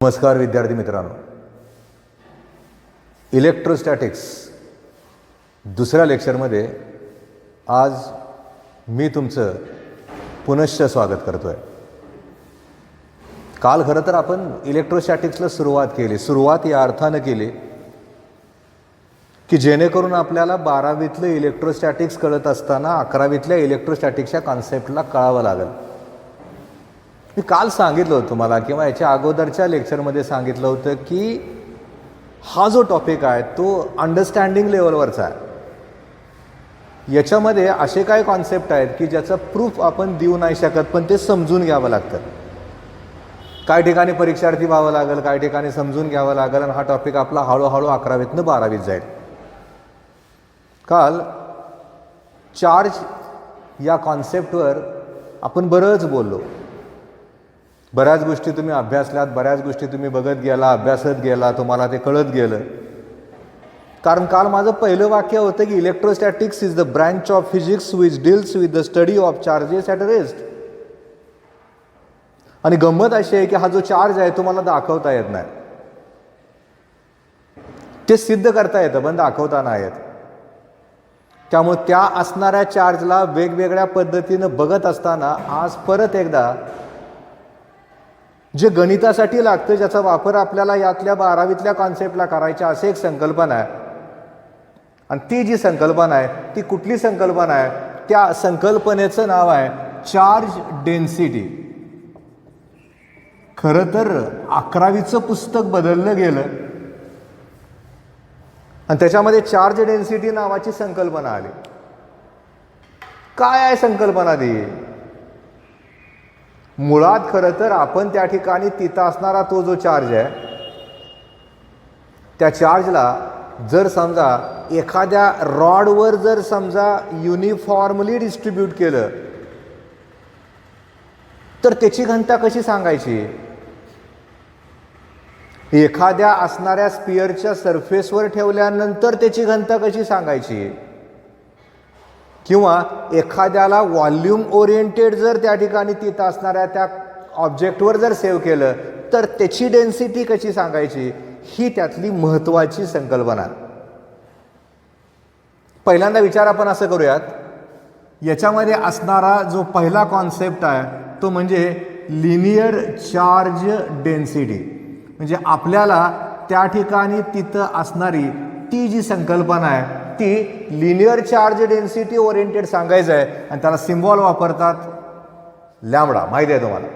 नमस्कार विद्यार्थी मित्रांनो, इलेक्ट्रोस्टॅटिक्स दुसऱ्या लेक्चरमध्ये आज मी तुमचं पुनश्च स्वागत करतोय. काल खरं तर आपण इलेक्ट्रोस्टॅटिक्सला सुरुवात केली. सुरुवात या अर्थानं केली की जेणेकरून आपल्याला 12वीतलं इलेक्ट्रोस्टॅटिक्स कळत असताना 11वीतल्या इलेक्ट्रोस्टॅटिक्सच्या कॉन्सेप्टला कळावं लागेल. मी काल सांगितलं होतं तुम्हाला किंवा याच्या अगोदरच्या लेक्चरमध्ये सांगितलं होतं की हा जो टॉपिक आहे तो अंडरस्टँडिंग लेवलवरचा आहे. याच्यामध्ये असे काही कॉन्सेप्ट आहेत की ज्याचं प्रूफ आपण देऊ नाही शकत, पण ते समजून घ्यावं लागतं. काही ठिकाणी परीक्षार्थी व्हावं लागेल, काही ठिकाणी समजून घ्यावं लागेल, आणि हा टॉपिक आपला हळूहळू 11वीतनं 12वीत जाईल. काल चार्ज या कॉन्सेप्टवर आपण बरंच बोललो. बऱ्याच गोष्टी तुम्ही अभ्यासल्यात, बऱ्याच गोष्टी तुम्ही बघत गेला, अभ्यासत गेला, तुम्हाला ते कळत गेलं. कारण काल माझं पहिलं वाक्य होतं की electrostatics is the branch of physics which deals with the study of charges at rest. आणि गंमत अशी आहे की हा जो चार्ज आहे तो मला दाखवता येत नाही. ते सिद्ध करता येतं पण दाखवता नाही येत. त्यामुळे त्या असणाऱ्या चार्जला वेगवेगळ्या पद्धतीनं बघत असताना आज परत एकदा जे गणितासाठी लागतं, ज्याचा वापर आपल्याला यातल्या 12वीतल्या कॉन्सेप्टला करायच्या, अशी एक संकल्पना आहे. आणि ती जी संकल्पना आहे ती कुठली संकल्पना आहे? त्या संकल्पनेचं नाव आहे चार्ज डेन्सिटी. खरं तर 11वीचं पुस्तक बदललं गेलं आणि त्याच्यामध्ये चार्ज डेन्सिटी नावाची संकल्पना आली. काय आहे संकल्पना ती? मुळात खरं तर आपण त्या ठिकाणी तिथं असणारा तो जो चार्ज आहे त्या चार्जला जर समजा एखाद्या रॉडवर जर समजा युनिफॉर्मली डिस्ट्रीब्यूट केलं तर त्याची घनता कशी सांगायची? एखाद्या असणाऱ्या स्पिअरच्या सरफेसवर ठेवल्यानंतर त्याची घनता कशी सांगायची? किंवा एखाद्याला व्हॉल्यूम ओरिएंटेड जर त्या ठिकाणी तिथं असणाऱ्या त्या ऑब्जेक्टवर जर सेव्ह केलं तर त्याची डेन्सिटी कशी सांगायची? ही त्यातली महत्त्वाची संकल्पना. पहिल्यांदा विचार आपण असं करूयात, याच्यामध्ये असणारा जो पहिला कॉन्सेप्ट आहे तो म्हणजे लिनियर चार्ज डेन्सिटी. म्हणजे आपल्याला त्या ठिकाणी तिथं असणारी ती जी संकल्पना आहे ती लिनियर चार्ज डेन्सिटी ओरिएंटेड सांगायचं आहे. आणि त्याला सिम्बॉल वापरतात लॅम्बडा. माहिती आहे तुम्हाला?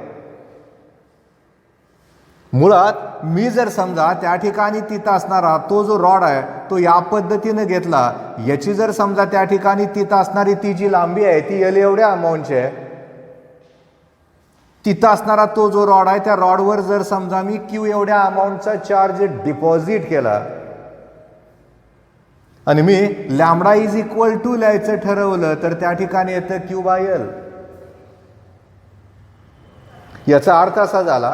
मुळात मी जर समजा त्या ठिकाणी तिथं असणारा तो जो रॉड आहे तो या पद्धतीनं घेतला, याची जर समजा त्या ठिकाणी तिथं असणारी ती जी लांबी आहे ती एल एवढ्या अमाऊंटची आहे, तिथं असणारा तो जो रॉड आहे त्या रॉडवर जर समजा मी क्यू एवढ्या अमाऊंटचा चार्ज डिपॉझिट केला आणि मी लॅम्बडा इज इक्वल टू लिहायचं ठरवलं तर त्या ठिकाणी येतं क्यू बाय एल. याचा अर्थ असा झाला,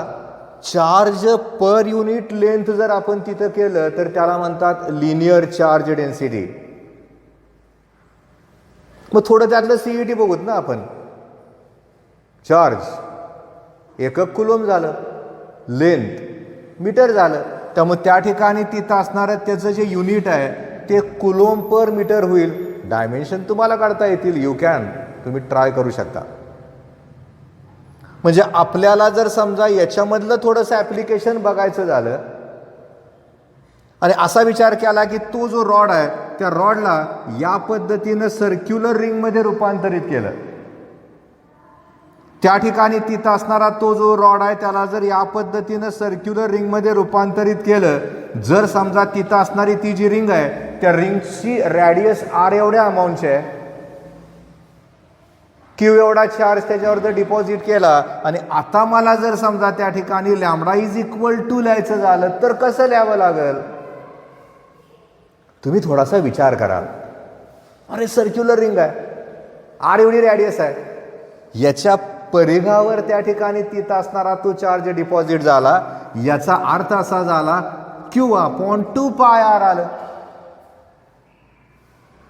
चार्ज पर युनिट लेंथ जर आपण तिथं केलं तर त्याला म्हणतात लिनियर चार्ज डेन्सिटी. मग थोडं त्यातलं सीईटी बघूत ना आपण. चार्ज एकक कुलोम झालं, लेंथ मीटर झालं, त्यामुळे त्या ठिकाणी तिथं असणारं त्याचं जे युनिट आहे ते कुलोम पर मीटर होईल. डायमेन्शन तुम्हाला काढता येतील, यू कॅन, तुम्ही ट्राय करू शकता. म्हणजे आपल्याला जर समजा याच्यामधलं थोडंसं ॲप्लिकेशन बघायचं झालं आणि असा विचार केला की तो जो रॉड आहे त्या रॉडला या पद्धतीनं सर्क्युलर रिंगमध्ये रूपांतरित केलं, त्या ठिकाणी तिथं असणारा तो जो रॉड आहे त्याला जर या पद्धतीनं सर्क्युलर रिंगमध्ये रूपांतरित केलं, जर समजा तिथं असणारी ती जी रिंग आहे त्या रिंगची रॅडियस आर एवढ्या अमाऊंटची आहे, क्यू एवढा चार्ज त्याच्यावर जर डिपॉझिट केला आणि आता मला जर समजा त्या ठिकाणी लॅम्बडा इज इक्वल टू लिहायचं झालं तर कसं लिहावं लागेल? तुम्ही थोडासा विचार कराल. अरे सर्क्युलर रिंग आहे, आर एवढी रॅडियस आहे, याच्या परिघावर त्या ठिकाणी तिथं असणारा तो चार्ज डिपॉझिट झाला, याचा अर्थ असा झाला क्यू अपॉन 2 पाय आर आलं.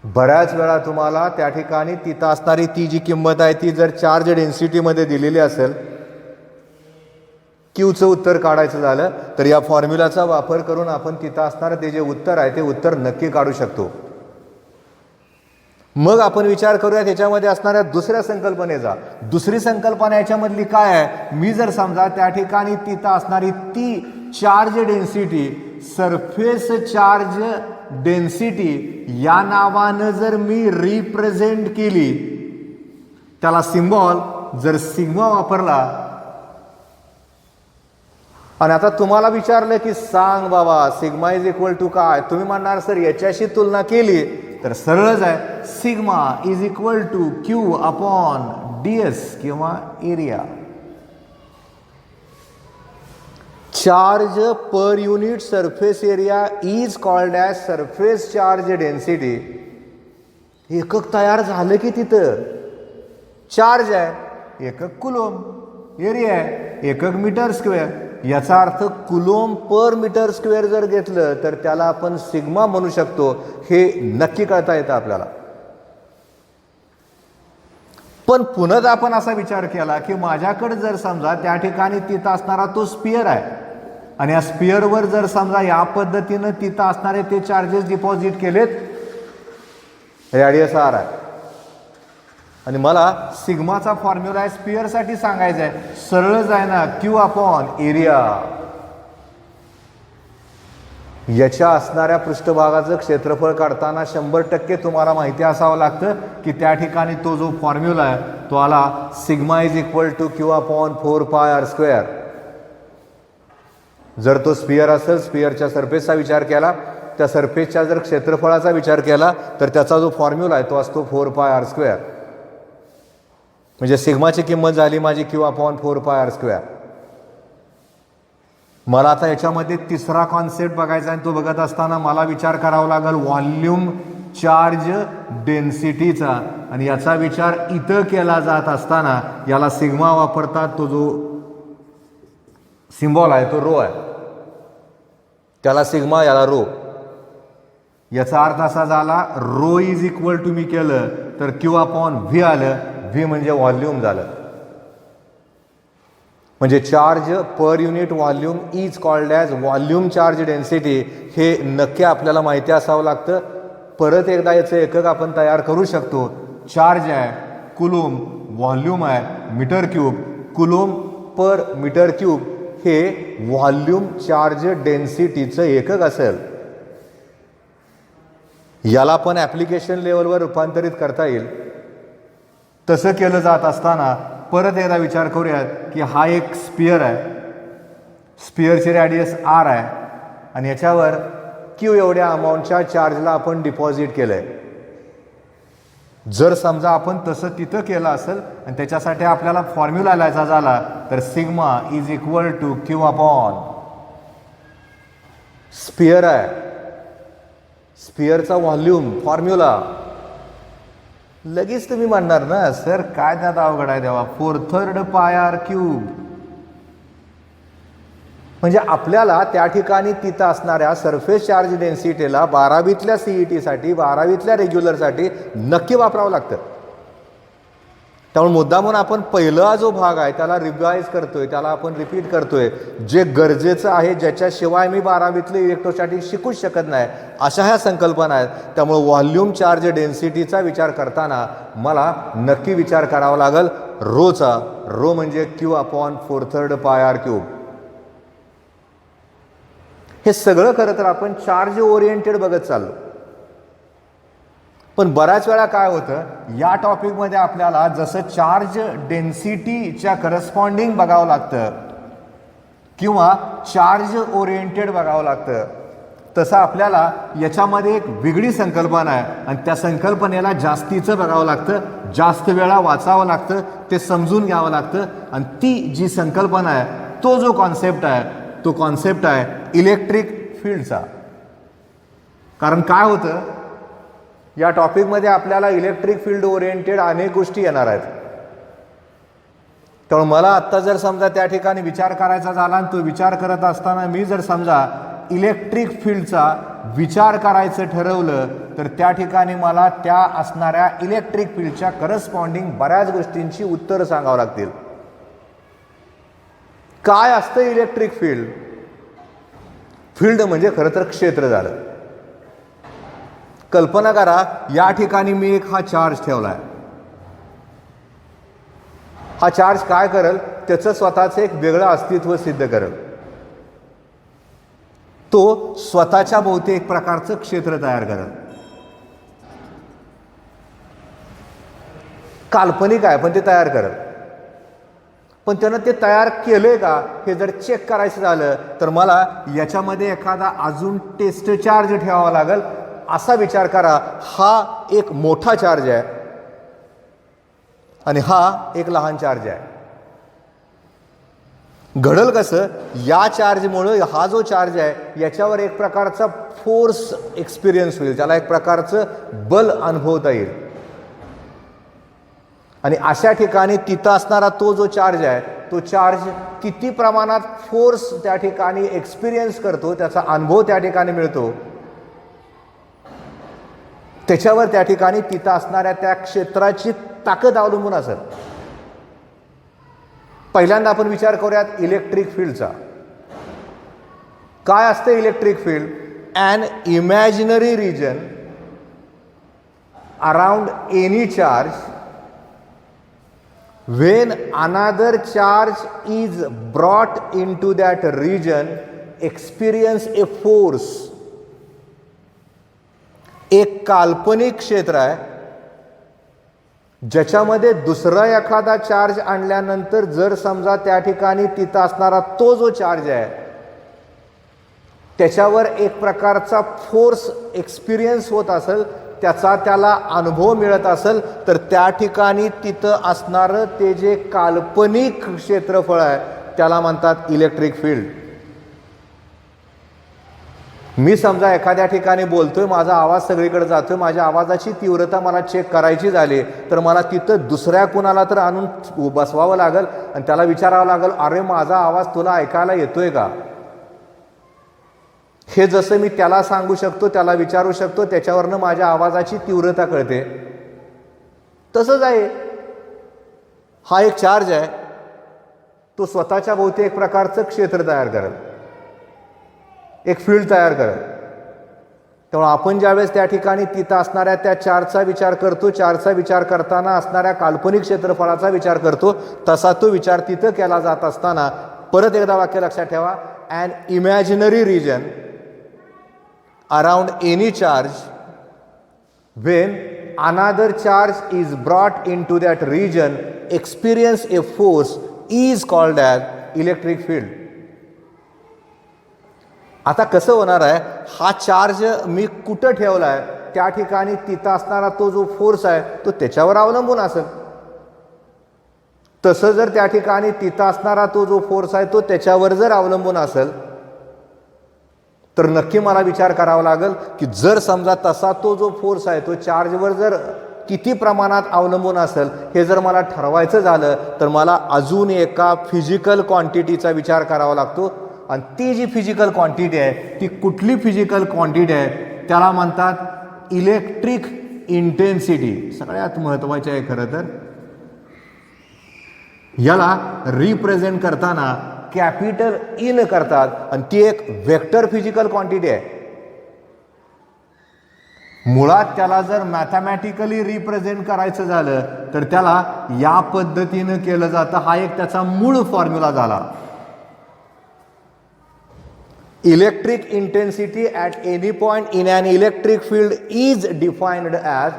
बऱ्याच वेळा तुम्हाला त्या ठिकाणी तिथं असणारी ती जी किंमत आहे ती जर चार्ज डेन्सिटीमध्ये दिलेली असेल क्यूचं उत्तर काढायचं झालं तर या फॉर्म्युलाचा वापर करून आपण तिथं असणारं ते जे उत्तर आहे ते उत्तर नक्की काढू शकतो. मग आपण विचार करूया त्याच्यामध्ये असणाऱ्या दुसऱ्या संकल्पनेचा. दुसरी संकल्पना याच्यामधली काय आहे, मी जर समजा त्या ठिकाणी तिथं असणारी ती charge density, surface charge density या नावानं जर मी रिप्रेझेंट केली, त्याला सिम्बॉल जर सिग्मा वापरला, आणि आता तुम्हाला विचारलं की सांग बाबा सिग्मा इज इक्वल टू काय, तुम्ही म्हणणार सर याच्याशी तुलना केली तर सरळच आहे, sigma is equal to q upon ds किंवा area. Charge per unit surface area is called as surface charge density. एकक तयार झालं की तिथं चार्ज आहे, एकक कुलोम, एरिया आहे एकक मीटर स्क्वेअर. याचा अर्थ कुलोम पर मीटर स्क्वेअर जर घेतलं तर त्याला आपण सिग्मा म्हणू शकतो. हे नक्की कळता येतं आपल्याला. पण पुन्हा आपण असा विचार केला की माझ्याकडे जर समजा त्या ठिकाणी तिथं असणारा तो स्पियर आहे आणि या स्पियरवर जर समजा या पद्धतीनं तिथं असणारे ते चार्जेस डिपॉझिट केलेत, रेडियस आर आहे आणि मला सिग्माचा फॉर्म्युला आहे स्पियरसाठी सांगायचा आहे, सरळच आहे ना, क्यू अपॉन एरिया. याच्या असणाऱ्या पृष्ठभागाचं क्षेत्रफळ काढताना 100% तुम्हाला माहिती असावं लागतं की त्या ठिकाणी तो जो फॉर्म्युला आहे तो आला sigma is equal to q upon 4πr². जर तो स्पियर असेल, स्पियरच्या सरफेसचा विचार केला, त्या सरफेसच्या जर क्षेत्रफळाचा विचार केला तर त्याचा जो फॉर्म्युला आहे तो असतो 4πr². म्हणजे सिग्माची किंमत झाली माझी क्यू अपॉन 4πr². मला आता याच्यामध्ये तिसरा कॉन्सेप्ट बघायचा आहे. तो बघत असताना मला विचार करावा लागेल व्हॉल्यूम चार्ज डेन्सिटीचा, आणि याचा विचार इथं केला जात असताना याला सिग्मा वापरतात. तो जो सिम्बॉल आहे तो रो आहे, त्याला सिग्मा याला रो. याचा अर्थ असा झाला रो इज इक्वल टू मी केलं तर क्यू अपॉन व्ही आलं. व्ही म्हणजे व्हॉल्यूम झालं. म्हणजे charge per unit volume is called as volume charge density. हे नक्की आपल्याला माहिती असावं लागतं. परत एकदा याचं एकक आपण तयार करू शकतो. चार्ज आहे कुलोम, व्हॉल्यूम आहे मीटर क्यूब. कुलोम पर मीटर क्यूब हे व्हॉल्यूम चार्ज डेन्सिटीचं एकक असेल. याला पण ॲप्लिकेशन लेवलवर रूपांतरित करता येईल. तसं केलं जात असताना परत एकदा विचार करूयात की हा एक स्पियर आहे, स्पियरची रॅडियस आर आहे आणि याच्यावर क्यू एवढ्या अमाऊंटच्या चार्जला आपण डिपॉझिट केलं आहे. जर समजा आपण तसं तिथं केलं असेल आणि त्याच्यासाठी आपल्याला फॉर्म्युला लिहायचा झाला तर sigma is equal to q upon sphere आहे, स्पियरचा व्हॉल्यूम फॉर्म्युला. लगेच तुम्ही म्हणणार ना सर काय त्यात अवघड आहे देवा, 4/3πr³. म्हणजे आपल्याला त्या ठिकाणी तिथं असणाऱ्या सरफेस चार्ज डेन्सिटीला 12वीतल्या CET-साठी 12वीतल्या रेग्युलरसाठी नक्की वापरावं लागतं. त्यामुळे मुद्दामून आपण पहिला जो भाग आहे त्याला रिवाइज करतोय, त्याला आपण रिपीट करतोय. जे गरजेचं आहे, ज्याच्याशिवाय मी 12वीतले इलेक्ट्रोस्टॅटिक्स शिकूच शकत नाही, अशा ह्या संकल्पना आहेत. त्यामुळे व्हॉल्यूम चार्ज डेन्सिटीचा विचार करताना मला नक्की विचार करावा लागेल रोचा. रो म्हणजे क्यू अपॉन 4/3πr³. हे सगळं खरं तर आपण चार्ज ओरिएंटेड बघत चाललो. पण बऱ्याच वेळा काय होतं या टॉपिकमध्ये आपल्याला जसं चार्ज डेन्सिटीच्या करस्पॉन्डिंग बघावं लागतं किंवा चार्ज ओरिएंटेड बघावं लागतं, तसं आपल्याला याच्यामध्ये एक वेगळी संकल्पना आहे आणि त्या संकल्पनेला जास्तीचं बघावं लागतं, जास्त वेळा वाचावं लागतं, ते समजून घ्यावं लागतं. आणि ती जी संकल्पना आहे, तो जो कॉन्सेप्ट आहे, तो कॉन्सेप्ट आहे इलेक्ट्रिक फील्डचा. कारण काय होतं या टॉपिकमध्ये आपल्याला इलेक्ट्रिक फील्ड ओरिएंटेड अनेक गोष्टी येणार आहेत. त्यामुळे मला आत्ता जर समजा त्या ठिकाणी विचार करायचा झाला आणि तो विचार करत असताना मी जर समजा इलेक्ट्रिक फील्डचा विचार करायचं ठरवलं तर त्या ठिकाणी मला त्या असणाऱ्या इलेक्ट्रिक फील्डच्या करस्पॉन्डिंग बऱ्याच गोष्टींची उत्तरं सांगावं लागतील. काय असतं इलेक्ट्रिक फील्ड? फील्ड म्हणजे खरं तर क्षेत्र झालं. कल्पना करा, या ठिकाणी मी एक हा चार्ज ठेवलाय. हा चार्ज काय करेल? त्याचं स्वतःचं एक वेगळं अस्तित्व सिद्ध करेल. तो स्वतःच्या भोवती एक प्रकारचं क्षेत्र तयार करेल. काल्पनिक आहे पण ते तयार करेल. पण त्यानं ते तयार केलंय का हे जर चेक करायचं झालं तर मला याच्यामध्ये एखादा अजून टेस्ट चार्ज ठेवावा लागेल. असा विचार करा, हा एक मोठा चार्ज आहे आणि हा एक लहान चार्ज आहे. घडल कसं? या चार्जमुळे हा जो चार्ज आहे याच्यावर एक प्रकारचा फोर्स एक्सपिरियन्स होईल, त्याला एक प्रकारचं बल अनुभवता येईल. आणि अशा ठिकाणी तिथं असणारा तो जो चार्ज आहे तो चार्ज किती प्रमाणात फोर्स त्या ठिकाणी एक्सपिरियन्स करतो, त्याचा अनुभव त्या ठिकाणी मिळतो, त्याच्यावर त्या ठिकाणी तिथं असणाऱ्या त्या क्षेत्राची ताकद अवलंबून असेल. पहिल्यांदा आपण विचार करूयात इलेक्ट्रिक फील्डचा. काय असतं electric field? An imaginary region around any charge when another charge is brought into that region experience a force. एक काल्पनिक क्षेत्र आहे ज्याच्यामध्ये दुसरा एखादा चार्ज आणल्यानंतर जर समजा त्या ठिकाणी तिथं असणारा तो जो चार्ज आहे त्याच्यावर एक प्रकारचा फोर्स एक्सपिरियन्स होत असेल, त्याचा त्याला अनुभव मिळत असेल, तर त्या ठिकाणी तिथं असणारं ते जे काल्पनिक क्षेत्रफळ आहे त्याला म्हणतात इलेक्ट्रिक फील्ड. मी समजा एखाद्या ठिकाणी बोलतोय, माझा आवाज सगळीकडे जातोय, माझ्या आवाजाची तीव्रता मला चेक करायची झाली तर मला तिथं दुसऱ्या कुणाला तर आणून बसवावं लागेल आणि त्याला विचारावं लागेल, अरे माझा आवाज तुला ऐकायला येतोय का? हे जसं मी त्याला सांगू शकतो, त्याला विचारू शकतो, त्याच्यावरनं माझ्या आवाजाची तीव्रता कळते. तसंच आहे, हा एक चार्ज आहे, तो स्वतःच्या भोवती एक प्रकारचं क्षेत्र तयार करेल, एक फील्ड तयार करेल. त्यामुळे आपण ज्यावेळेस त्या ठिकाणी तिथं असणाऱ्या त्या चार्जचा विचार करतो, चार्जचा विचार करताना असणाऱ्या काल्पनिक क्षेत्रफळाचा विचार करतो, तसा तो विचार तिथं केला जात असताना परत एकदा वाक्य लक्षात ठेवा. An imaginary region around any charge when another charge is brought into that region experience a force is called as electric field. आता कसं होणार आहे? हा चार्ज मी कुठं ठेवलाय त्या ठिकाणी तिथं असणारा तो जो फोर्स आहे तो त्याच्यावर अवलंबून असेल. तसं जर त्या ठिकाणी तिथं असणारा तो जो फोर्स आहे तो त्याच्यावर जर अवलंबून असेल तर नक्की मला विचार करावा लागेल की जर समजा तसा तो जो फोर्स आहे तो चार्जवर जर किती प्रमाणात अवलंबून असेल हे जर मला ठरवायचं झालं तर मला अजून एका फिजिकल क्वांटिटीचा विचार करावा लागतो. आणि ती जी फिजिकल क्वांटिटी आहे ती कुठली फिजिकल क्वांटिटी आहे त्याला म्हणतात इलेक्ट्रिक इंटेन्सिटी. सगळ्यात महत्त्वाचे आहे खरं तर. याला रिप्रेझेंट करताना कॅपिटल इन करतात आणि ती एक वेक्टर फिजिकल क्वांटिटी आहे. मुळात त्याला जर मॅथमॅटिकली रिप्रेझेंट करायचं झालं तर त्याला या पद्धतीनं केलं जातं. हा एक त्याचा मूळ फॉर्म्युला झाला. Electric intensity at any point in an electric field is defined as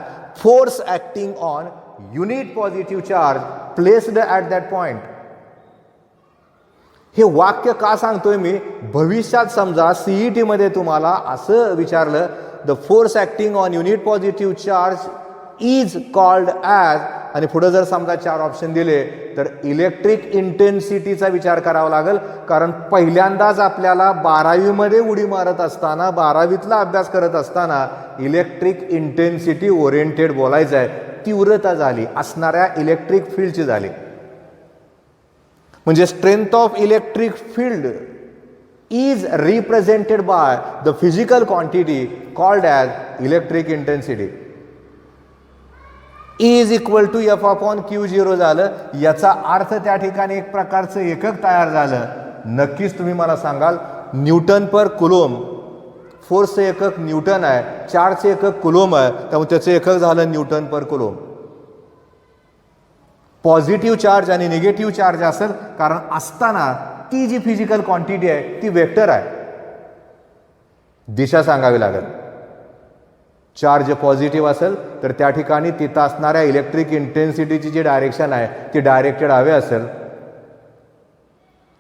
force acting on unit positive charge placed at that point. हे वाक्य का सांगतोय मी? भविष्यात समजा CET मध्ये तुम्हाला असं विचारलं, the force acting on unit positive charge is called as, आणि पुढे जर समजा 4 ऑप्शन दिले तर इलेक्ट्रिक इंटेन्सिटीचा विचार करावा लागेल. कारण पहिल्यांदाच आपल्याला 12वी मध्ये उडी मारत असताना, 12वीतला अभ्यास करत असताना इलेक्ट्रिक इंटेन्सिटी ओरिएंटेड बोलायचं आहे. तीव्रता झाली असणाऱ्या इलेक्ट्रिक फील्डची झाली. म्हणजे strength of electric field is represented by the physical quantity called as electric intensity. E is equal to F upon q zero झालं. याचा अर्थ त्या ठिकाणी एक प्रकारचं एकक तयार झालं. नक्कीच तुम्ही मला सांगाल न्यूटन पर कुलोम, फोर्सचं एकक न्यूटन आहे, चार्जचे एकक कुलोम आहे, त्यामुळे त्याचं एकक झालं न्यूटन पर कुलोम. पॉझिटिव्ह चार्ज आणि निगेटिव्ह चार्ज असेल, कारण असताना ती जी फिजिकल क्वांटिटी आहे ती वेक्टर आहे, दिशा सांगावी लागेल. चार्ज पॉझिटिव्ह असेल तर त्या ठिकाणी तिथं असणाऱ्या इलेक्ट्रिक इंटेन्सिटीची जी डायरेक्शन आहे ती डायरेक्टेड हवे असेल.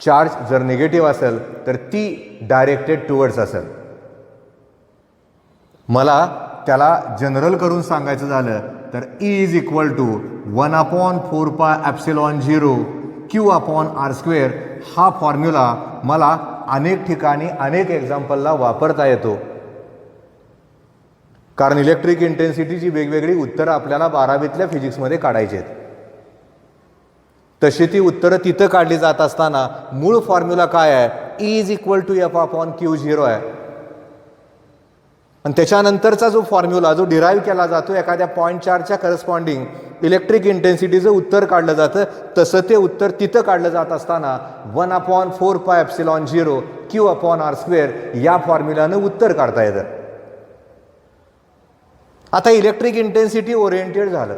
चार्ज जर निगेटिव्ह असेल तर ती डायरेक्टेड टुवर्ड्स असेल. मला त्याला जनरल करून सांगायचं झालं तर E is equal to 1/4πε0 Q upon r². हा फॉर्म्युला मला अनेक ठिकाणी अनेक एक्झाम्पलला वापरता येतो, कारण इलेक्ट्रिक इंटेन्सिटीची वेगवेगळी उत्तरं आपल्याला 12वीतल्या फिजिक्समध्ये काढायची आहेत. तशी ती उत्तरं तिथं काढली जात असताना मूळ फॉर्म्युला काय आहे? E is equal to F upon q zero आहे. आणि त्याच्यानंतरचा जो फॉर्म्युला जो डिराईव्ह केला जातो एखाद्या पॉईंट चार्जच्या करस्पॉन्डिंग इलेक्ट्रिक इंटेन्सिटीचं उत्तर काढलं जातं, तसं ते उत्तर तिथं काढलं जात असताना 1/4πε0 Q अपॉन r² या फॉर्म्युलानं उत्तर काढता येतं. आता इलेक्ट्रिक इंटेन्सिटी ओरिएंटेड झालं.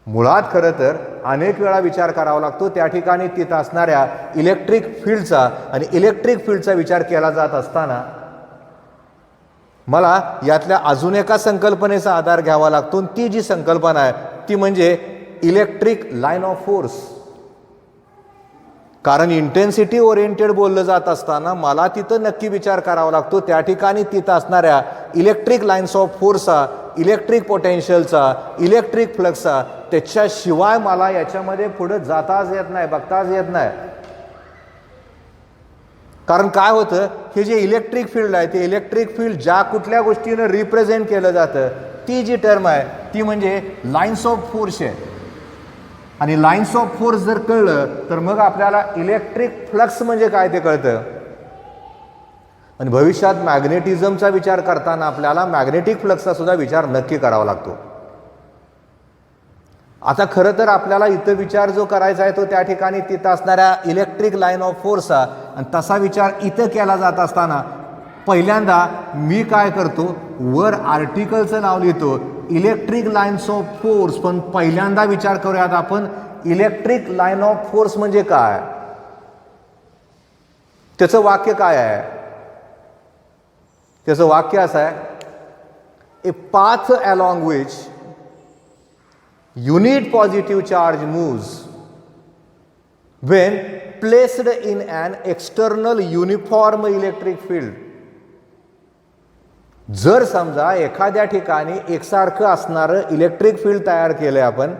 मुळात खरं तर अनेक वेळा विचार करावा लागतो त्या ठिकाणी तिथं असणाऱ्या इलेक्ट्रिक फील्डचा आणि इलेक्ट्रिक फील्डचा विचार केला जात असताना मला यातल्या अजून एका संकल्पनेचा आधार घ्यावा लागतो. ती जी संकल्पना आहे ती म्हणजे इलेक्ट्रिक लाईन ऑफ फोर्स. कारण इंटेन्सिटी ओरिएंटेड बोललं जात असताना मला तिथं नक्की विचार करावा लागतो त्या ठिकाणी तिथं असणाऱ्या इलेक्ट्रिक लाईन्स ऑफ फोर्सचा, इलेक्ट्रिक पोटेन्शियलचा, इलेक्ट्रिक फ्लक्सचा. त्याच्याशिवाय मला याच्यामध्ये पुढे जाताच येत नाही, बघताच येत नाही. कारण काय होतं, हे जे इलेक्ट्रिक फील्ड आहे ते इलेक्ट्रिक फील्ड ज्या कुठल्या गोष्टीनं रिप्रेझेंट केलं जातं ती जी टर्म आहे ती म्हणजे लाईन्स ऑफ फोर्स आहे. आणि लाईन्स ऑफ फोर्स जर कळलं तर मग आपल्याला इलेक्ट्रिक फ्लक्स म्हणजे काय ते कळतं. आणि भविष्यात मॅग्नेटिझमचा विचार करताना आपल्याला मॅग्नेटिक फ्लक्सचा सुद्धा विचार नक्की करावा लागतो. आता खरं तर आपल्याला इथं विचार जो करायचा आहे तो त्या ठिकाणी तिथं असणाऱ्या इलेक्ट्रिक लाईन ऑफ फोर्सचा, आणि तसा विचार इथं केला जात असताना पहिल्यांदा मी काय करतो, वर आर्टिकलचं नाव लिहितो इलेक्ट्रिक लाईन्स ऑफ फोर्स. पण पहिल्यांदा विचार करूयात आपण इलेक्ट्रिक लाईन ऑफ फोर्स म्हणजे काय, त्याचं वाक्य काय आहे. त्याचं वाक्य असं आहे, a path along which unit positive charge moves when placed in an external uniform electric field. जर समजा एखाद्या ठिकाणी एकसारखं असणारं इलेक्ट्रिक फील्ड तयार केलं आपण,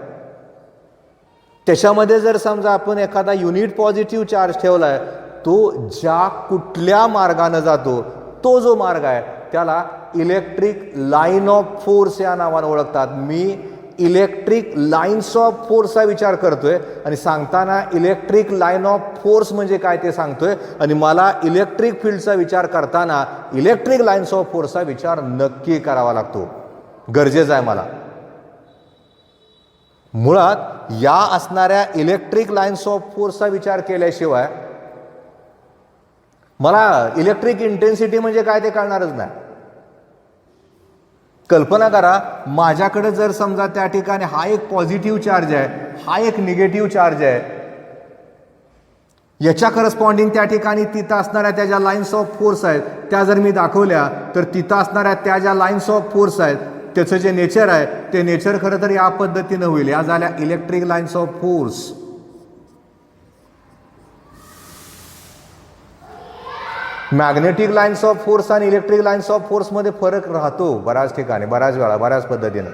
त्याच्यामध्ये जर समजा आपण एखादा युनिट पॉझिटिव्ह चार्ज ठेवलाय, तो ज्या कुठल्या मार्गाने जातो तो जो मार्ग आहे त्याला इलेक्ट्रिक लाईन ऑफ फोर्स या नावाने ओळखतात. मी इलेक्ट्रिक लाईन्स ऑफ फोर्सचा विचार करतोय आणि सांगताना इलेक्ट्रिक लाईन ऑफ फोर्स म्हणजे काय ते सांगतोय. आणि मला इलेक्ट्रिक फील्डचा विचार करताना इलेक्ट्रिक लाईन्स ऑफ फोर्सचा विचार नक्की करावा लागतो, गरजेचा आहे मला. मुळात या असणाऱ्या इलेक्ट्रिक लाईन्स ऑफ फोर्सचा विचार केल्याशिवाय मला इलेक्ट्रिक इंटेन्सिटी म्हणजे काय ते कळणारच नाही. कल्पना करा, माझ्याकडे जर समजा त्या ठिकाणी हा एक पॉझिटिव्ह चार्ज आहे, हा एक निगेटिव्ह चार्ज आहे, याच्या करस्पॉन्डिंग त्या ठिकाणी तिथं असणाऱ्या त्या ज्या लाईन्स ऑफ फोर्स आहेत त्या जर मी दाखवल्या तर तिथं असणाऱ्या त्या ज्या लाईन्स ऑफ फोर्स आहेत त्याचं जे नेचर आहे ते नेचर खरं तर या पद्धतीनं होईल. या झाल्या electric lines of force. Magnetic lines of force आणि इलेक्ट्रिक लाईन्स ऑफ फोर्समध्ये फरक राहतो बऱ्याच ठिकाणी, बऱ्याच वेळा, बऱ्याच पद्धतीनं.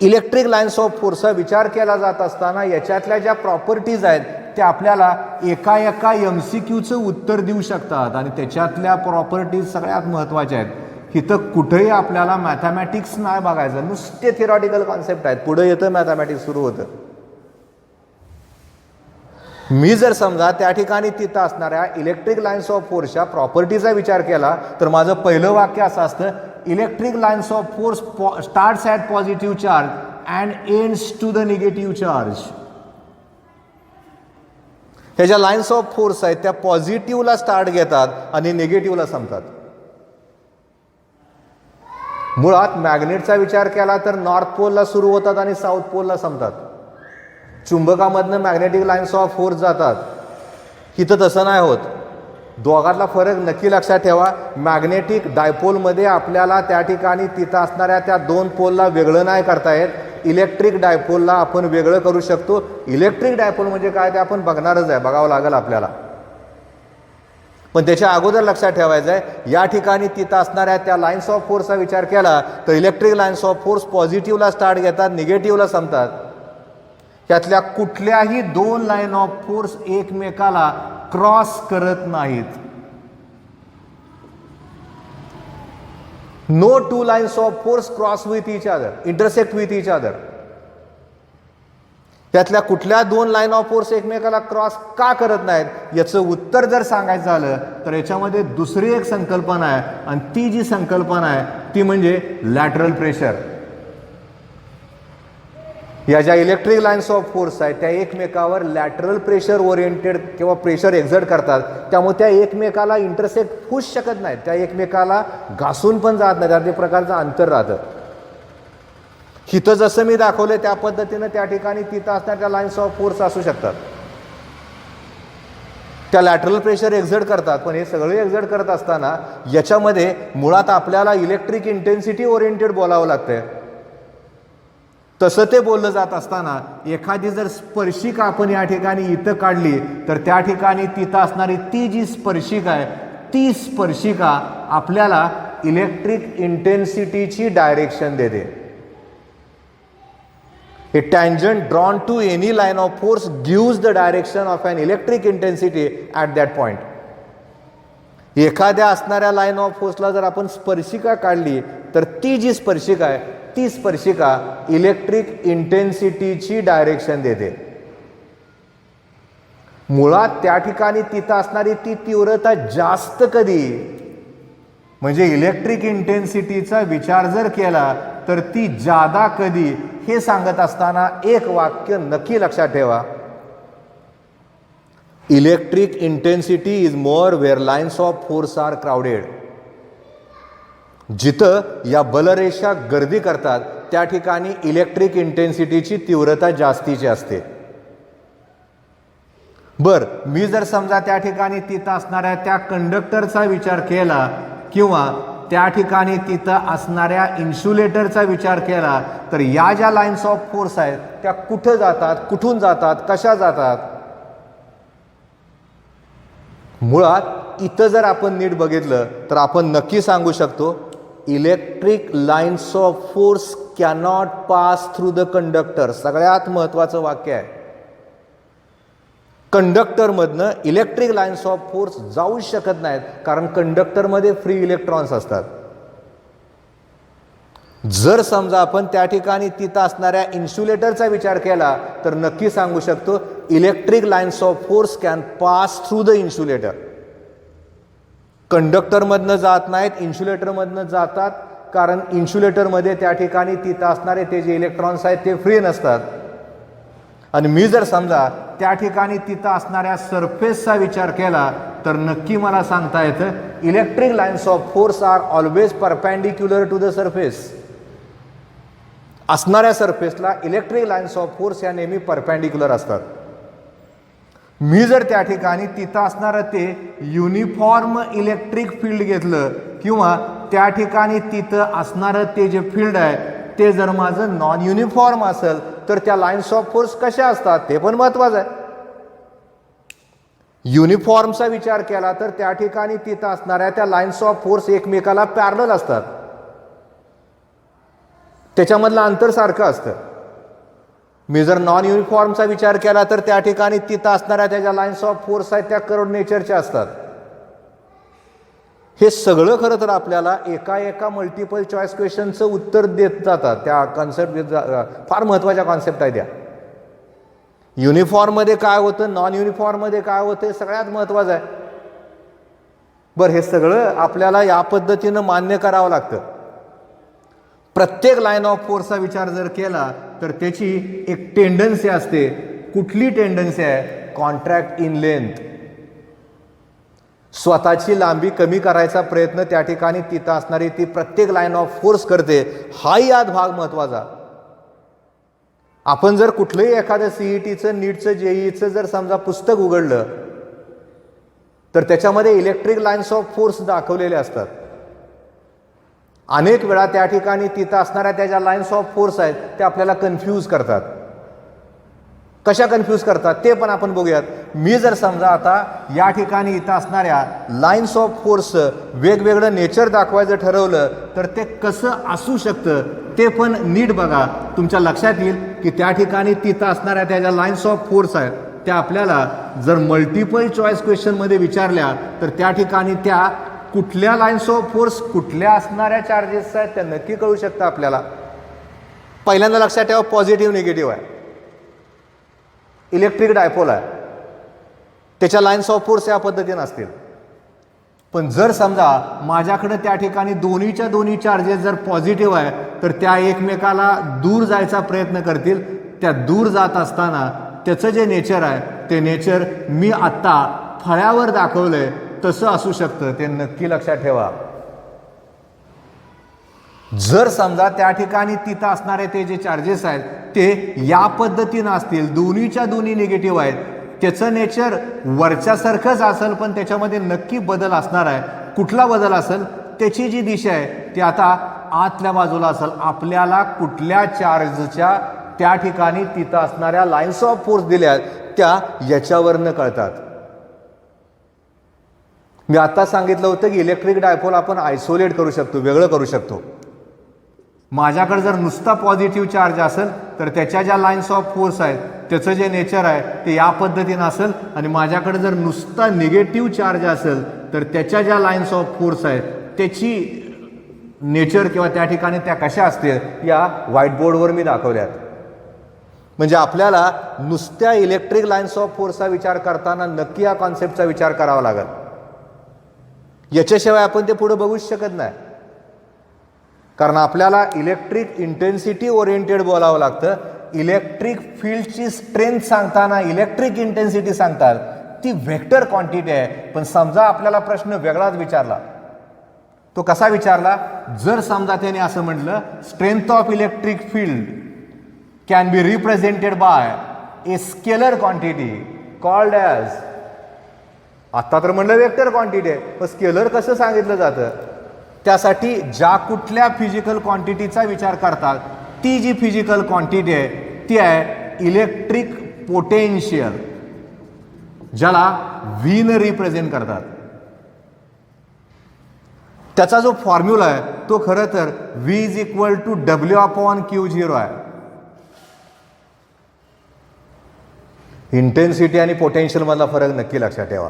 इलेक्ट्रिक लाईन्स ऑफ फोर्सचा विचार केला जात असताना याच्यातल्या ज्या प्रॉपर्टीज आहेत त्या आपल्याला एका एका MCQचं उत्तर देऊ शकतात. आणि त्याच्यातल्या प्रॉपर्टीज सगळ्यात महत्त्वाच्या आहेत. इथं कुठेही आपल्याला मॅथमॅटिक्स नाही बघायचं, नुसते थिअरॉटिकल कॉन्सेप्ट आहेत. पुढे येतं मॅथमॅटिक्स सुरू होतं. मी जर समजा त्या ठिकाणी तिथं असणाऱ्या इलेक्ट्रिक लाईन्स ऑफ फोर्सच्या प्रॉपर्टीचा विचार केला तर माझं पहिलं वाक्य असं असतं, electric lines of force starts at positive charge and ends to the negative charge. ह्या ज्या लाईन्स ऑफ फोर्स आहेत त्या पॉझिटिव्हला स्टार्ट घेतात आणि निगेटिव्हला संपतात. मुळात मॅग्नेटचा विचार केला तर नॉर्थ पोलला सुरू होतात आणि साऊथ पोलला संपतात. चुंबकामधनं मॅग्नेटिक लाईन्स ऑफ फोर्स जातात. इथं तसं नाही होत. दोघातला फरक नक्की लक्षात ठेवा. मॅग्नेटिक डायपोलमध्ये आपल्याला त्या ठिकाणी तिथं असणाऱ्या त्या दोन पोलला वेगळं नाही करता येत. इलेक्ट्रिक डायपोलला आपण वेगळं करू शकतो. इलेक्ट्रिक डायपोल म्हणजे काय ते आपण बघणारच आहे, बघावं लागेल आपल्याला. पण त्याच्या अगोदर लक्षात ठेवायचं आहे, या ठिकाणी तिथं असणाऱ्या त्या लाईन्स ऑफ फोर्सचा विचार केला तर इलेक्ट्रिक लाईन्स ऑफ फोर्स पॉझिटिव्हला स्टार्ट घेतात, निगेटिव्हला संपतात. त्यातल्या कुठल्याही दोन लाईन ऑफ फोर्स एकमेकाला क्रॉस करत नाहीत. No two lines of force cross with each other, intersect with each other. त्यातल्या कुठल्या दोन लाईन ऑफ फोर्स एकमेकाला क्रॉस का करत नाहीत याचं उत्तर जर सांगायचं झालं तर याच्यामध्ये दुसरी एक संकल्पना आहे आणि ती जी संकल्पना आहे ती म्हणजे लॅटरल प्रेशर. या ज्या इलेक्ट्रिक लाईन्स ऑफ फोर्स आहेत त्या एकमेकावर लॅटरल प्रेशर ओरिएंटेड किंवा प्रेशर एक्झर्ट करतात. त्यामुळे त्या एकमेकाला इंटरसेक्ट होऊच शकत नाहीत, त्या एकमेकाला घासून पण जात नाहीत. त्या प्रकारचं अंतर राहतं. हिथं जसं मी दाखवलं त्या पद्धतीनं त्या ठिकाणी तिथं असणाऱ्या त्या लाईन्स ऑफ फोर्स असू शकतात. त्या लॅटरल प्रेशर एक्झर्ट करतात. पण हे सगळे एक्झर्ट करत असताना याच्यामध्ये मुळात आपल्याला इलेक्ट्रिक इंटेन्सिटी ओरिएंटेड बोलावं लागतंय. तसं ते बोललं जात असताना एखादी जर स्पर्शिका आपण या ठिकाणी इथं काढली तर त्या ठिकाणी तिथं असणारी ती जी स्पर्शिका आहे ती स्पर्शिका आपल्याला इलेक्ट्रिक इंटेन्सिटीची डायरेक्शन देते. A tangent drawn to any line of force gives the direction of an electric intensity at that point. एखाद्या असणाऱ्या लाईन ऑफ फोर्सला जर आपण स्पर्शिका काढली तर ती जी स्पर्शिका आहे ती स्पर्शिका इलेक्ट्रिक इंटेन्सिटीची डायरेक्शन देते. मुळात त्या ठिकाणी तिथं असणारी ती तीव्रता जास्त कधी म्हणजे इलेक्ट्रिक इंटेन्सिटीचा विचार जर केला तर ती जादा कधी हे सांगत असताना एक वाक्य नक्की लक्षात ठेवा. Electric intensity is more where lines of force are crowded. जिथं या बलरेषा गर्दी करतात त्या ठिकाणी इलेक्ट्रिक इंटेन्सिटीची तीव्रता जास्तीची असते. बर, मी जर समजा त्या ठिकाणी तिथं असणाऱ्या त्या कंडक्टरचा विचार केला किंवा त्या ठिकाणी तिथं असणाऱ्या इन्सुलेटरचा विचार केला तर या ज्या लाईन्स ऑफ फोर्स आहेत त्या कुठं जातात, कुठून जातात, कशा जातात. मुळात इथं जर आपण नीट बघितलं तर आपण नक्की सांगू शकतो electric lines of force cannot pass through the conductor. सगळ्यात महत्वाचं वाक्य आहे. कंडक्टरमधनं इलेक्ट्रिक लाईन्स ऑफ फोर्स जाऊ शकत नाहीत कारण कंडक्टरमध्ये फ्री इलेक्ट्रॉन्स असतात. जर समजा आपण त्या ठिकाणी तिथं असणाऱ्या इन्सुलेटरचा विचार केला तर नक्की सांगू शकतो electric lines of force can pass through the insulator. कंडक्टरमधनं जात नाहीत, इन्सुलेटरमधनं जातात कारण इन्सुलेटरमध्ये त्या ठिकाणी तिथं असणारे ते जे इलेक्ट्रॉन्स आहेत ते फ्री नसतात. आणि मी जर समजा त्या ठिकाणी तिथं असणाऱ्या सरफेसचा विचार केला तर नक्की मला सांगता येतं electric lines of force are always perpendicular to the surface. असणाऱ्या सरफेसला इलेक्ट्रिक लाईन्स ऑफ फोर्स या नेहमी परपेंडिक्युलर असतात. मी जर त्या ठिकाणी तिथं असणारं ते युनिफॉर्म इलेक्ट्रिक फील्ड घेतलं किंवा त्या ठिकाणी तिथं असणारं ते जे फील्ड आहे ते जर माझं नॉन युनिफॉर्म असेल तर त्या लाईन्स ऑफ फोर्स कशा असतात ते पण महत्वाचं आहे. युनिफॉर्मचा विचार केला तर त्या ठिकाणी तिथं असणाऱ्या त्या लाईन्स ऑफ फोर्स एकमेकाला पॅरलल असतात. त्याच्यामधलं अंतर सारखं असतं. मी जर नॉन युनिफॉर्मचा विचार केला तर त्या ठिकाणी तिथं असणाऱ्या त्या ज्या लाईन्स ऑफ फोर्स आहेत त्या कर्व्ड नेचरच्या असतात. हे सगळं खरं तर आपल्याला एका मल्टिपल चॉईस क्वेश्चनचं उत्तर देत जातात. त्या कॉन्सेप्ट फार महत्त्वाच्या कॉन्सेप्ट आहेत त्या. युनिफॉर्ममध्ये काय होतं, नॉन युनिफॉर्ममध्ये काय होतं हे सगळ्यात महत्त्वाचं आहे. बरं, हे सगळं आपल्याला या पद्धतीनं मान्य करावं लागतं. प्रत्येक लाईन ऑफ फोर्सचा विचार जर केला तर त्याची एक टेंडन्सी असते. कुठली टेंडन्सी आहे? Contract in length. स्वतःची लांबी कमी करायचा प्रयत्न त्या ठिकाणी तिथं असणारी ती प्रत्येक लाईन ऑफ फोर्स करते. हाही यात भाग महत्वाचा. आपण जर कुठलंही एखादं सीईटीचं, नीटचं, जेईचं जर समजा पुस्तक उघडलं तर त्याच्यामध्ये इलेक्ट्रिक लाईन्स ऑफ फोर्स दाखवलेले असतात. अनेक वेळा त्या ठिकाणी तिथं असणाऱ्या त्या लाईन्स ऑफ फोर्स आहेत ते आपल्याला कन्फ्यूज करतात. कशा कन्फ्यूज करतात ते पण आपण बघूयात. मी जर समजा आता या ठिकाणी इथं असणाऱ्या लाईन्स ऑफ फोर्स वेगवेगळं नेचर दाखवायचं ठरवलं तर ते कसं असू शकतं ते पण नीट बघा. तुमच्या लक्षात येईल की त्या ठिकाणी तिथं असणाऱ्या त्या ज्या लाईन्स ऑफ फोर्स आहेत त्या आपल्याला जर मल्टिपल चॉईस क्वेश्चनमध्ये विचारल्या तर त्या ठिकाणी त्या कुठल्या लाईन्स ऑफ फोर्स कुठल्या असणाऱ्या चार्जेस आहेत त्या नक्की कळू शकतं आपल्याला. पहिल्यांदा लक्षात ठेवा, पॉझिटिव्ह निगेटिव्ह आहे. इलेक्ट्रिक डायपोल आहे, त्याच्या लाईन्स ऑफ फोर्स या पद्धतीने असतील. पण जर समजा माझ्याकडे त्या ठिकाणी दोन्हीच्या दोन्ही चार्जेस जर पॉझिटिव्ह आहे तर त्या एकमेकाला दूर जायचा प्रयत्न करतील. त्या दूर जात असताना त्याचं जे नेचर आहे ते नेचर मी आत्ता फळ्यावर दाखवलंय तसं असू शकतं. ते नक्की लक्षात ठेवा. जर समजा त्या ठिकाणी तिथं असणारे ते जे चार्जेस आहेत ते या पद्धतीनं असतील, दोन्हीच्या दोन्ही निगेटिव्ह आहेत, त्याचं नेचर वरच्यासारखंच असेल पण त्याच्यामध्ये नक्की बदल असणार आहे. कुठला बदल असेल? त्याची जी दिशा आहे ती आता आतल्या बाजूला असेल. आपल्याला कुठल्या चार्जच्या त्या ठिकाणी तिथं असणाऱ्या लाईन्स ऑफ फोर्स दिल्या त्या याच्यावरनं कळतात. मी आता सांगितलं होतं की इलेक्ट्रिक डायपोल आपण आयसोलेट करू शकतो, वेगळं करू शकतो. माझ्याकडे जर नुसता पॉझिटिव्ह चार्ज असेल तर त्याच्या ज्या लाईन्स ऑफ फोर्स आहेत त्याचं जे नेचर आहे ते या पद्धतीनं असेल. आणि माझ्याकडे जर नुसता निगेटिव्ह चार्ज असेल तर त्याच्या ज्या लाईन्स ऑफ फोर्स आहेत त्याची नेचर किंवा त्या ठिकाणी त्या कशा असतील या व्हाईट बोर्डवर मी दाखवल्यात. म्हणजे आपल्याला नुसत्या इलेक्ट्रिक लाईन्स ऑफ फोर्सचा विचार करताना नक्की या कॉन्सेप्टचा विचार करावा लागेल. याच्याशिवाय आपण ते पुढे बघूच शकत नाही. कारण आपल्याला इलेक्ट्रिक इंटेन्सिटी ओरिएंटेड बोलावं लागतं. इलेक्ट्रिक फील्डची स्ट्रेंथ सांगताना इलेक्ट्रिक इंटेन्सिटी सांगतात ती व्हेक्टर क्वांटिटी आहे. पण समजा आपल्याला प्रश्न वेगळाच विचारला, तो कसा विचारला? जर समजा त्याने असं म्हटलं strength of electric field can be represented by a scalar quantity called as, आता तर म्हणलं वेक्टर क्वांटिटी आहे, पण स्केलर कसं सांगितलं जातं? त्यासाठी ज्या कुठल्या फिजिकल क्वांटिटीचा विचार करतात ती जी फिजिकल क्वांटिटी आहे ती आहे इलेक्ट्रिक पोटेन्शियल, ज्याला व्ही ने रिप्रेझेंट करतात. त्याचा जो फॉर्म्युला आहे तो खरं तर V is equal to W/Q0 आहे. इंटेन्सिटी आणि पोटेन्शियल मधला फरक नक्की लक्षात ठेवा.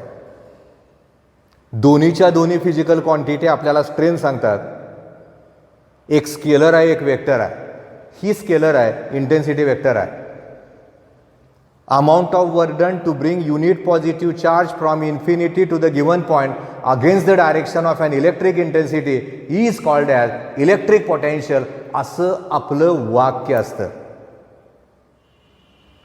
दोन्हीच्या दोन्ही फिजिकल क्वांटिटी आपल्याला स्ट्रेंथ सांगतात. एक स्केलर आहे, एक वेक्टर आहे. ही स्केलर आहे, इंटेन्सिटी वेक्टर आहे. Amount of work done to bring unit positive charge from infinity to the given point against the direction of an electric intensity is called as electric potential, असं आपलं वाक्य असतं.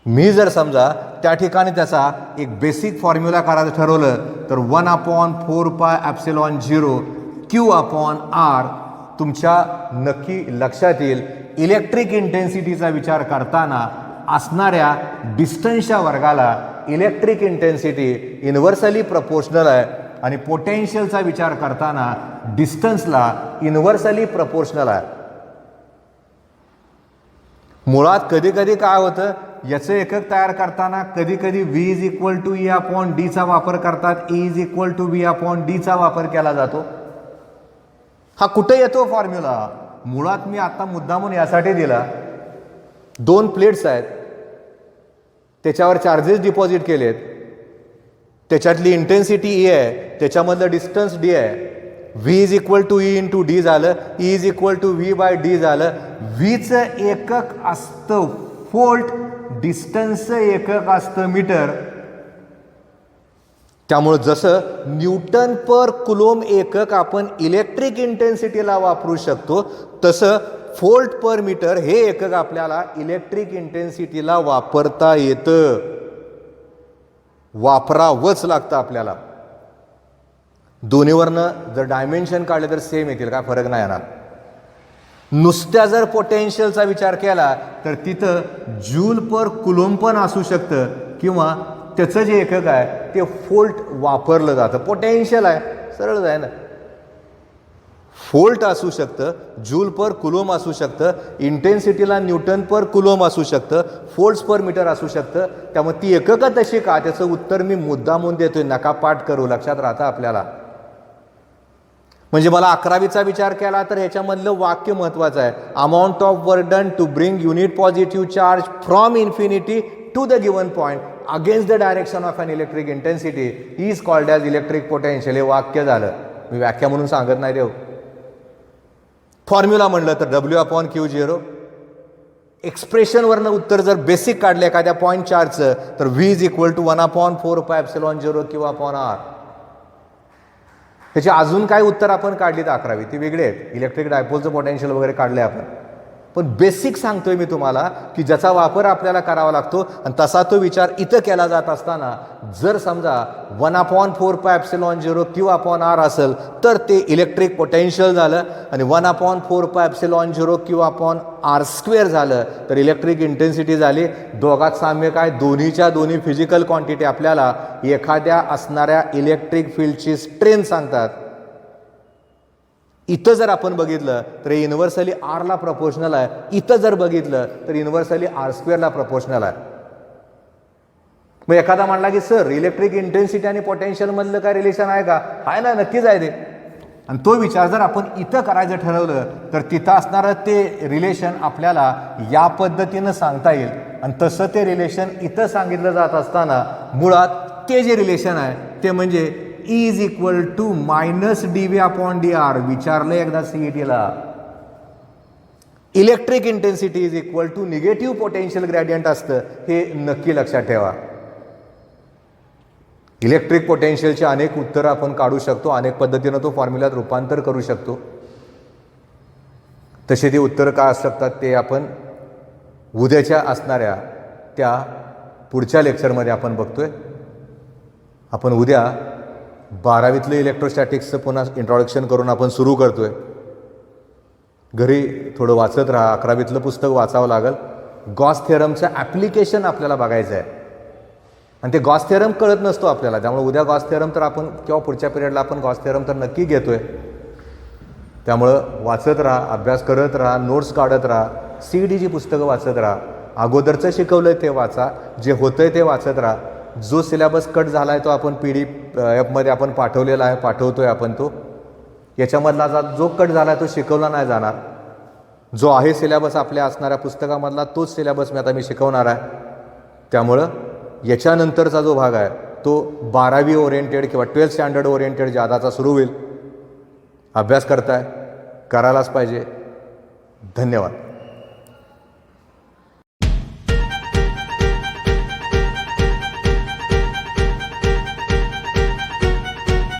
मी जर समजा त्या ठिकाणी त्याचा एक बेसिक फॉर्म्युला करायचं ठरवलं तर 1/4πε0 Q/R तुमच्या नक्की लक्षात येईल. इलेक्ट्रिक इंटेन्सिटीचा विचार करताना असणाऱ्या डिस्टन्सच्या वर्गाला इलेक्ट्रिक इंटेन्सिटी इन्व्हर्सली प्रपोर्शनल आहे आणि पोटेन्शियलचा विचार करताना डिस्टन्सला इन्व्हर्सली प्रपोर्शनल आहे. मुळात कधी कधी काय होतं, याचं एकक तयार करताना कधी कधी V is equal to E/D चा वापर करतात, E is equal to V/D चा वापर केला जातो. हा कुठे येतो फॉर्म्युला? मुळात मी आता मुद्दामून यासाठी दिला, दोन प्लेट्स आहेत, त्याच्यावर चार्जेस डिपॉझिट केलेत, त्याच्यातली इंटेन्सिटी E आहे, त्याच्यामधलं डिस्टन्स D आहे. V is equal to E into D झालं, E is equal to V/D झालं. Vचं एकक असतं व्होल्ट, डिस्टन्सचं एकक असतं मीटर. त्यामुळे जसं न्यूटन पर कुलोम एकक आपण इलेक्ट्रिक इंटेन्सिटीला वापरू शकतो तसं फोल्ट पर मीटर हे एकक आपल्याला इलेक्ट्रिक इंटेन्सिटीला वापरता येतं, वापरावंच लागतं आपल्याला. दोन्हीवरनं जर डायमेन्शन काढले तर सेम येतील, काय फरक नाही येणार. नुसत्या जर पोटेन्शियलचा विचार केला तर तिथं जूल पर कुलोम्ब पण असू शकतं किंवा त्याचं जे एकक आहे ते फोल्ट वापरलं जातं. पोटेन्शियल आहे, सरळच आहे ना. फोल्ट असू शकतं, जूल पर कुलोम्ब असू शकतं, इंटेन्सिटीला न्यूटन पर कुलोम्ब असू शकतं, फोल्ट्स पर मीटर असू शकतं. त्यामुळे ती एककं तशी का, त्याचं उत्तर मी मुद्दामून देतोय, नका पाठ करू, लक्षात राहतं आपल्याला. म्हणजे मला 11वीचा विचार केला तर ह्याच्यामधलं वाक्य महत्वाचं आहे. Amount of work done to bring unit positive charge from infinity to the given point against the direction of an electric intensity is called as electric potential. हे वाक्य झालं, मी व्याख्या म्हणून सांगत नाही देव. फॉर्म्युला म्हणलं तर W/Q0. एक्सप्रेशनवरनं उत्तर जर बेसिक काढलं एखाद्या पॉईंट चार्जचं तर V is equal to 1/4πε0 Q/R. त्याची अजून काय उत्तर आपण काढली तर 11वी ती वेगळी आहेत. इलेक्ट्रिक डायपोलचं पोटेन्शियल वगैरे काढले आपण, पण बेसिक सांगतोय मी तुम्हाला की ज्याचा वापर आपल्याला करावा लागतो. आणि तसा तो विचार इथं केला जात असताना जर समजा 1/4πε0 Q/R असेल तर ते इलेक्ट्रिक पोटेन्शियल झालं, आणि 1/4πε0 Q/R² झालं तर इलेक्ट्रिक इंटेन्सिटी झाली. दोघात साम्य काय, दोन्हीच्या दोन्ही फिजिकल क्वांटिटी आपल्याला एखाद्या असणाऱ्या इलेक्ट्रिक फील्डची स्ट्रेंथ सांगतात. इथं जर आपण बघितलं तर युनिव्हर्सली आरला प्रपोर्शनल आहे, इथं जर बघितलं तर युनिव्हर्सली R² प्रपोर्शनल आहे. मग एखादा म्हणला की सर इलेक्ट्रिक इंटेन्सिटी आणि पोटेन्शियल मधलं काय रिलेशन आहे का, आहे ना, नक्कीच आहे ते. आणि तो विचार जर आपण इथं करायचं ठरवलं तर तिथं असणारं ते रिलेशन आपल्याला या पद्धतीनं सांगता येईल. आणि तसं ते रिलेशन इथं सांगितलं जात असताना मुळात ते जे रिलेशन आहे ते म्हणजे E is equal to -dV/dr. विचारलं एकदा CETला. Electric intensity is equal to negative potential gradient असतं, हे नक्की लक्षात ठेवा. इलेक्ट्रिक पोटेन्शियलचे अनेक उत्तरं आपण काढू शकतो, अनेक पद्धतीनं तो फॉर्म्युल्यात रूपांतर करू शकतो. तसे ते उत्तरं काय असू शकतात ते आपण उद्याच्या असणाऱ्या त्या पुढच्या लेक्चरमध्ये आपण बघतोय. आपण उद्या 12वीतलं इलेक्ट्रोस्टॅटिक्सचं पुन्हा इंट्रोडक्शन करून आपण सुरू करतोय. घरी थोडं वाचत राहा, 11वीतलं पुस्तक वाचावं लागेल. गॉस थेरमचं ॲप्लिकेशन आपल्याला बघायचं आहे, आणि ते गॉस थेरम कळत नसतो आपल्याला. त्यामुळे उद्या गॉस थेरम तर आपण किंवा पुढच्या पिरियडला आपण गॉस थेरम तर नक्की घेतोय. त्यामुळं वाचत राहा, अभ्यास करत राहा, नोट्स काढत राहा, CETची पुस्तकं वाचत राहा. अगोदरचं शिकवलंय ते वाचा, जे होतंय ते वाचत राहा. जो सिलेबस कट झाला आहे तो आपण PDF आपण पाठवलेला आहे, पाठवतोय आपण तो. याच्यामधला जो कट झाला आहे तो शिकवला नाही जाणार. जो आहे सिलेबस आपल्या असणाऱ्या पुस्तकामधला तोच सिलेबस मी शिकवणार आहे. त्यामुळं याच्यानंतरचा जो भाग आहे तो 12वी ओरिएंटेड किंवा 12th स्टँडर्ड ओरिएंटेड जादाचा सुरू होईल. अभ्यास करताय, करायलाच पाहिजे. धन्यवाद.